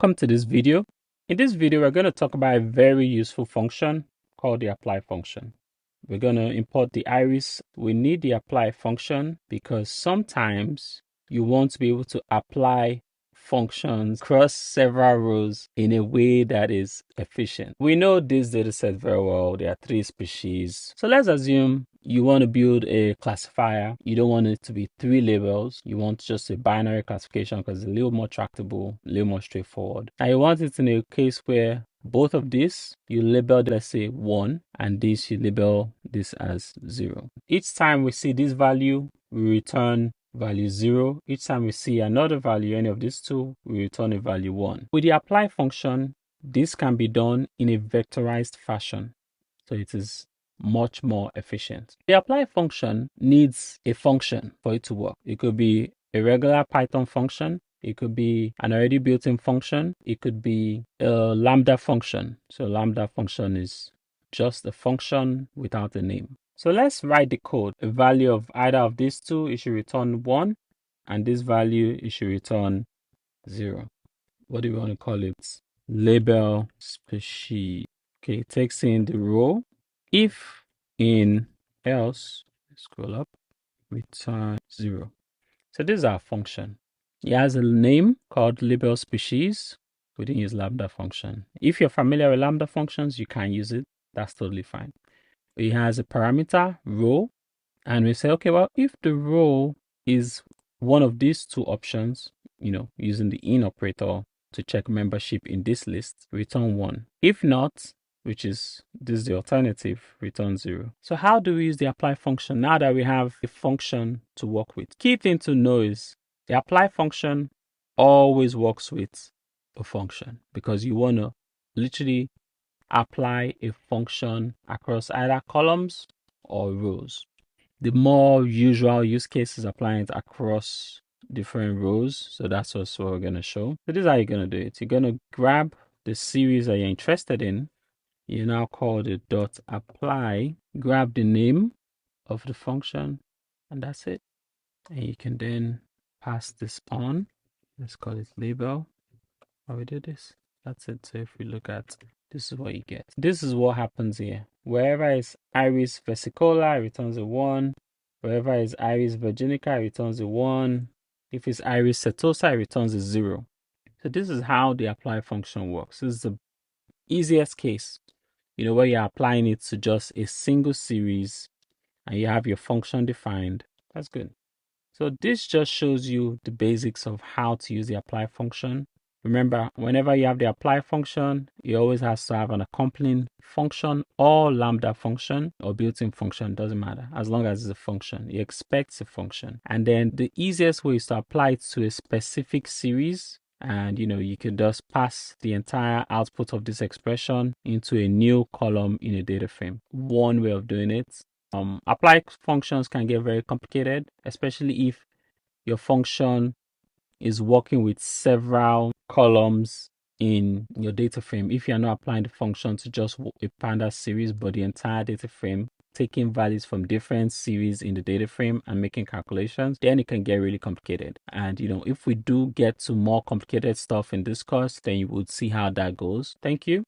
Welcome to this video. In this video, we're going to talk about a very useful function called the apply function. We're going to import the iris. We need the apply function because sometimes you want to be able to apply functions across several rows in a way that is efficient. We know this dataset very well. There are 3 species. So let's assume you want to build a classifier. You don't want it to be 3 labels. You want just a binary classification because it's a little more tractable, a little more straightforward. And you want it in a case where both of these, you label, let's say 1, and this you label this as 0. Each time we see this value, we return value 0. Each time we see another value, any of these two, we return a value 1. With the apply function, this can be done in a vectorized fashion. So it is much more efficient. The apply function needs a function for it to work. It could be a regular Python function. It could be an already built-in function. It could be a lambda function. So lambda function is just a function without a name. So let's write the code. A value of either of these two, it should return 1, and this value, it should return 0. What do we want to call it? Label species. Okay, it takes in the row. If in else, scroll up, return 0. So this is our function. It has a name called label species. We didn't use lambda function. If you're familiar with lambda functions, you can use it. That's totally fine. It has a parameter row, and we say, okay, well, if the row is one of these two options, using the in operator to check membership in this list, return 1. If not, which is this is the alternative, return 0. So how do we use the apply function now that we have a function to work with? Key thing to know is the apply function always works with a function because you want to literally apply a function across either columns or rows. The more usual use case is applying it across different rows. So that's also what we're going to show. So this is how you're going to do it. You're going to grab the series that you're interested in. You now call the dot apply, grab the name of the function, and that's it. And you can then pass this on. Let's call it label. How we do this? That's it. So if we look at, this is what you get. This is what happens here. Wherever is iris versicolor, it returns a 1. Wherever is iris virginica, it returns a 1. If it's iris setosa, it returns a 0. So this is how the apply function works. This is the easiest case, where you're applying it to just a single series and you have your function defined. That's good. So this just shows you the basics of how to use the apply function. Remember, whenever you have the apply function, it always has to have an accompanying function or lambda function or built-in function, doesn't matter, as long as it's a function. It expects a function. And then the easiest way is to apply it to a specific series. And, you can just pass the entire output of this expression into a new column in a data frame. One way of doing it. Apply functions can get very complicated, especially if your function is working with several columns in your data frame. If you're not applying the function to just a pandas series, but the entire data frame, taking values from different series in the data frame and making calculations, then it can get really complicated. And if we do get to more complicated stuff in this course, then you would see how that goes. Thank you.